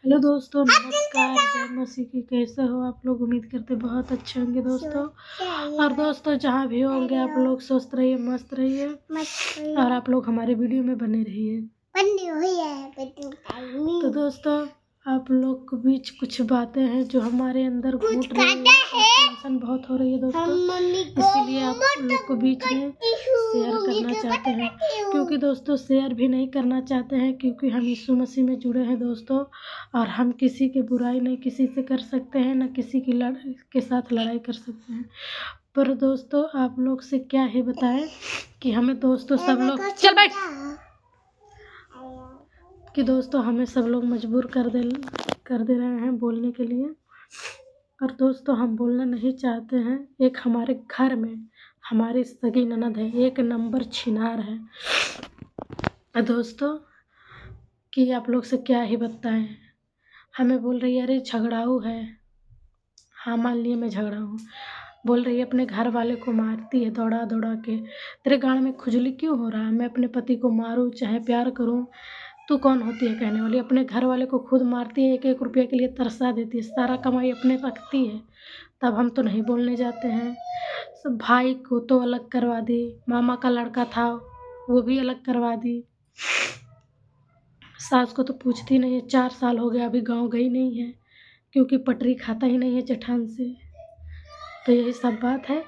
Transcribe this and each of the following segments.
Hello दोस्तों, नमस्कार। जय मसीह की। कैसे हो आप लोग? उम्मीद करते बहुत अच्छे होंगे दोस्तों। और दोस्तों, जहाँ भी होंगे आप लोग स्वस्थ रहिए, मस्त रहिए, और आप लोग हमारे वीडियो में बने रहिए। तो दोस्तों, आप लोग के बीच कुछ बातें हैं जो हमारे अंदर घूट रही है। टेंशन बहुत हो रही है दोस्तों, इसीलिए आप लोग को बीच में शेयर करना चाहते हैं। क्योंकि दोस्तों शेयर भी नहीं करना चाहते हैं, क्योंकि हम यीशु मसीह में जुड़े हैं दोस्तों, और हम किसी की बुराई नहीं किसी से कर सकते हैं, न किसी की के साथ लड़ाई कर सकते हैं। पर दोस्तों, आप लोग से क्या ही बताएं कि हमें दोस्तों सब लोग चल बैठ कि दोस्तों हमें सब लोग मजबूर कर दे रहे हैं बोलने के लिए। और दोस्तों, हम बोलना नहीं चाहते हैं। एक हमारे घर में हमारी सगी ननद है, एक नंबर छिनार है दोस्तों, कि आप लोग से क्या ही बताएं। हमें बोल रही है अरे झगड़ाऊ है। हाँ, मान लिए मैं झगड़ा हूँ। बोल रही है अपने घर वाले को मारती है दौड़ा दौड़ा के। तेरे गाँव में खुजली क्यों हो रहा है? मैं अपने पति को मारूं चाहे प्यार करूं, तू कौन होती है कहने वाली? अपने घर वाले को खुद मारती है, एक एक रुपये के लिए तरसा देती है, सारा कमाई अपने रखती है। तब हम तो नहीं बोलने जाते हैं। सब भाई को तो अलग करवा दी, मामा का लड़का था वो भी अलग करवा दी। सास को तो पूछती नहीं है, 4 साल हो गया अभी गाँव गई नहीं है, क्योंकि पटरी खाता ही नहीं है जेठान से। तो यही सब बात है।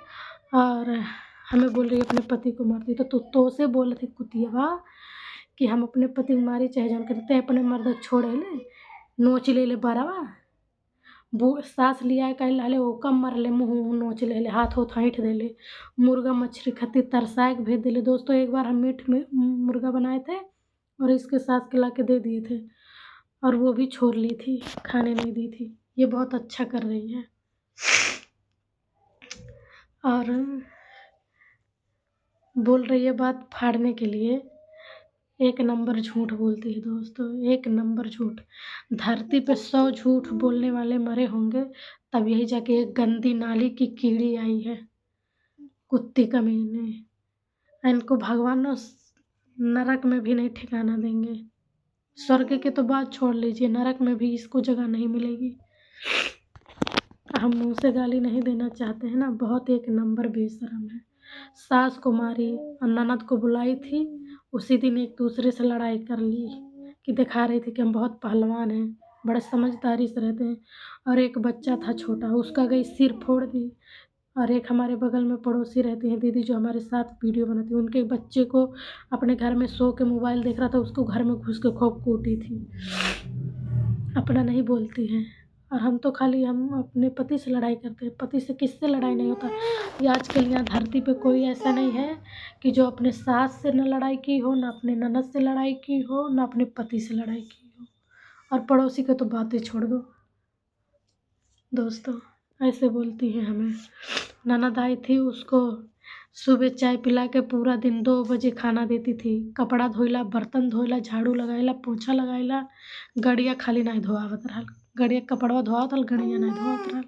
और हमें बोल रही है अपने पति को मारती। तो से बोल रही कुतिया कि हम अपने पति को मारी चाहे जान करते हैं, अपने मर्द छोड़े ले नोच ले बारवा सास लिया कह लाले वो कम मर ले, मुँह नोच ले हाथ होथ ऐंठ दे ले, मुर्गा मछली खत्ती तरसाए के भेज दे ले। दोस्तों, एक बार हम मीट में मुर्गा बनाए थे और इसके सास के ला के दे दिए थे, और वो भी छोड़ ली थी, खाने नहीं दी थी। ये बहुत अच्छा कर रही है। और बोल रही है बात फाड़ने के लिए। एक नंबर झूठ बोलती है दोस्तों, एक नंबर झूठ। धरती पे 100 झूठ बोलने वाले मरे होंगे, तब यही जाके एक गंदी नाली की कीड़ी आई है, कुत्ती कमीने। इनको भगवान नरक में भी नहीं ठिकाना देंगे। स्वर्ग के तो बात छोड़ लीजिए, नरक में भी इसको जगह नहीं मिलेगी। हम मुँह से गाली नहीं देना चाहते हैं ना, बहुत एक नंबर बेशरम है। सास को मारी और ननद को बुलाई थी, उसी दिन एक दूसरे से लड़ाई कर ली कि दिखा रही थी कि हम बहुत पहलवान हैं, बड़े समझदारी से रहते हैं। और एक बच्चा था छोटा, उसका गई सिर फोड़ दी। और एक हमारे बगल में पड़ोसी रहती हैं दीदी, जो हमारे साथ वीडियो बनाती है, उनके बच्चे को अपने घर में सो के मोबाइल देख रहा था, उसको घर में घुस के खूब कूटी थी। अपना नहीं बोलती हैं। और हम तो खाली हम अपने पति से लड़ाई करते हैं, पति से किससे लड़ाई नहीं होता। ये आजकल यहाँ धरती पे कोई ऐसा नहीं है कि जो अपने सास से न लड़ाई की हो, न अपने ननद से लड़ाई की हो, न अपने पति से लड़ाई की हो। और पड़ोसी को तो बातें छोड़ दो दोस्तों, ऐसे बोलती है हमें। ननद आई थी, उसको सुबह चाय पिला के पूरा दिन 2 बजे खाना देती थी। कपड़ा धोइला, बर्तन धोइला, झाड़ू लगाइला, पोछा लगाइला, गड़िया खाली नहीं धोआवत रहल। गड़िया कपड़वा धोआवत रहल, गड़िया नहीं धोआवत रहल।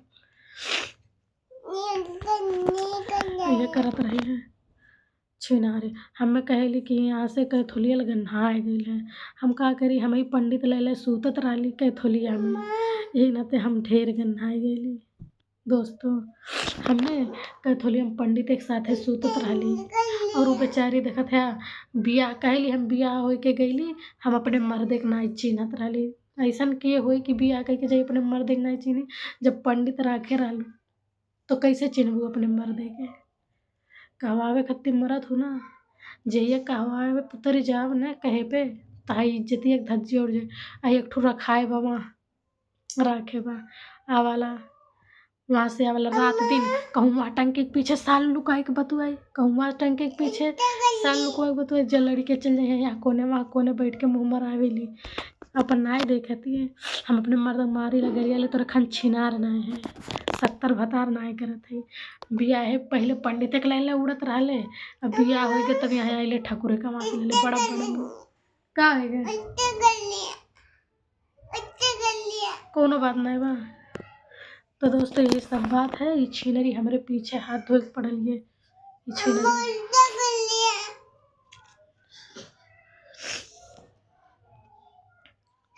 ये करत रही है छिनारे। हमें कहली कि यहाँ से कैथोलिया गन्हा आ गई है। हम का करी, हम ही पंडित ले सूतत रहली कैथोलिया में, यही नाते हम ढेर गन्हा गईली दोस्तों। हमने कैथोलिया में पंडित एक साथे सूतत रहली, और वो बेचारी देखत है बियाह कहली हम बियाह हो के गईली, हम अपने मर्दे के नहीं चिन्हत रहली। ऐसन किए हुई कि बियाह कह के जाइए अपने मर्दे के नहीं चिन्ही। जब पंडित राखे रहलू तो कैसे चिन्हबू अपने मर्दे के? कहवावे खत्ती मरत हो ना, जइए कहवावे पुतरी जाब न कहे पे ताई इज्जती एक धज्जी उड़ जाए। आई एक ठू रखाए बा वहाँ राखे बा आवाला, वहाँ से आवाला रात दिन कहूँ टंकी के पीछे साल लुकाए के बतुआई, कहूँ टंकी के पीछे साल लुकाए के बतुआई। जल लड़ी के चल जाए यहाँ कोने वहाँ कोने बैठ के मुँह मरावेली, अपन नाय देखती है। हम अपने मर्द मारी लगरिया ले तो रखन छिनार नाय है, 70 भतार नाय करत है। बियाह है पहले पंडित के लाइन उड़त रहले, अब बियाह हो गए तब यहाँ आइले ठकुरे कमा के ले बड़ा बड़ा का है गए कोनो बात नहीं बा। तो दोस्तों, ये सब बात है। ये छीनरी हमारे पीछे हाथ धो के पड़ल है। ये छीनरी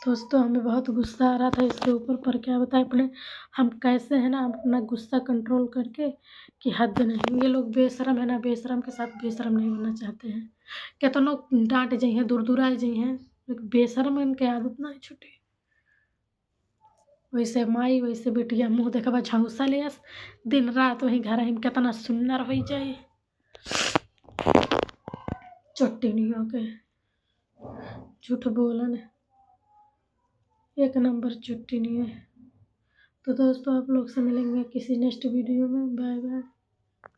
दोस्तों हमें बहुत गुस्सा आ रहा था इसके ऊपर, पर क्या बताएं अपने हम कैसे है ना अपना गुस्सा कंट्रोल करके कि हद नहीं। ये लोग बेशरम है ना, बेशरम के साथ बेशरम नहीं बनना चाहते हैं। क्या तो लोग डांट जाइ हैं, दूर दूर आई जाइ हैं, लेकिन बेशरम इनके आदत नहीं छुटी। वैसे माई वैसे बेटिया मुँह देखबा झौसा ले दिन रात वही घर में कितना सुंदर हो जाए। चोटी नहीं होके झूठ बोलन, एक नंबर चुट्टी नहीं है। तो दोस्तों आप लोग से मिलेंगे किसी नेक्स्ट वीडियो में। Bye bye.